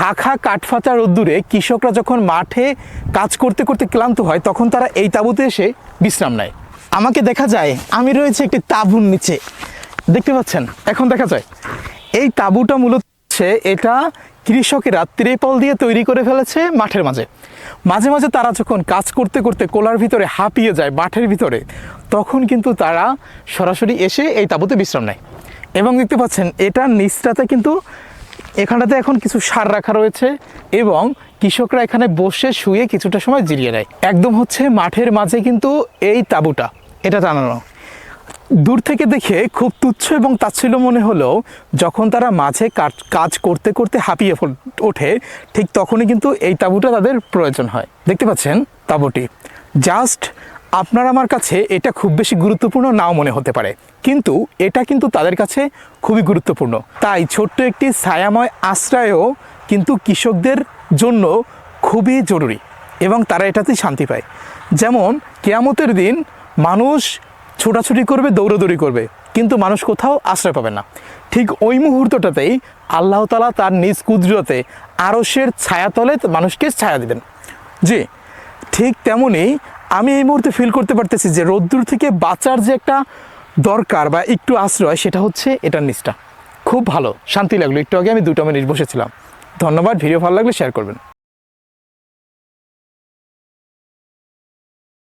খা খা কাঠফাটা রোদ্দুরে কৃষকরা যখন মাঠে কাজ করতে করতে ক্লান্ত হয় তখন তারা এই তাঁবুতে এসে বিশ্রাম নেয়। আমাকে দেখা যায় আমি রয়েছে একটি তাঁবুর নিচে, দেখতে পাচ্ছেন, এখন দেখা যায় এই তাঁবুটা মূলত এটা কৃষকেরা ত্রিপল দিয়ে তৈরি করে ফেলেছে মাঠের মাঝে। মাঝে মাঝে তারা যখন কাজ করতে করতে কোলার ভিতরে হাঁপিয়ে যায় মাঠের ভিতরে, তখন কিন্তু তারা সরাসরি এসে এই তাঁবুতে বিশ্রাম নেয়। এবং দেখতে পাচ্ছেন এটার নিচটাতে কিন্তু এখানটাতে এখন কিছু সার রাখা রয়েছে এবং কৃষকরা এখানে বসে শুয়ে কিছুটা সময় জিরিয়ে নেয়। একদম মাঠের মাঝে কিন্তু এই তাঁবুটা এটা টানানো। দূর থেকে দেখে খুব তুচ্ছ এবং তাচ্ছিল্য মনে হলেও যখন তারা মাঝে কাজ করতে করতে হাঁপিয়ে ওঠে, ঠিক তখনই কিন্তু এই তাঁবুটা তাদের প্রয়োজন হয়। দেখতে পাচ্ছেন তাঁবুটি, জাস্ট আপনার আমার কাছে এটা খুব বেশি গুরুত্বপূর্ণ নাও মনে হতে পারে, কিন্তু এটা কিন্তু তাদের কাছে খুবই গুরুত্বপূর্ণ। তাই ছোট্ট একটি ছায়াময় আশ্রয়ও কিন্তু কৃষকদের জন্য খুবই জরুরি এবং তারা এটাতেই শান্তি পায়। যেমন কিয়ামতের দিন মানুষ ছোটাছুটি করবে, দৌড়াদৌড়ি করবে, কিন্তু মানুষ কোথাও আশ্রয় পাবে না। ঠিক ওই মুহূর্তটাতেই আল্লাহ তাআলা তার নিজ কুদরতে আরশের ছায়াতলে মানুষকে ছায়া দিবেন। জি, ঠিক তেমনই আমি এই মুহূর্তে ফিল করতে পারতেছি যে রোদ্দুর থেকে বাঁচার যে একটা দরকার বা একটু আশ্রয়, সেটা এটার নিচটা। খুব ভালো শান্তি লাগলো। একটু আগে আমি 2 মিনিট বসেছিলাম। ধন্যবাদ। ভিডিও ভালো লাগলে শেয়ার করবেন।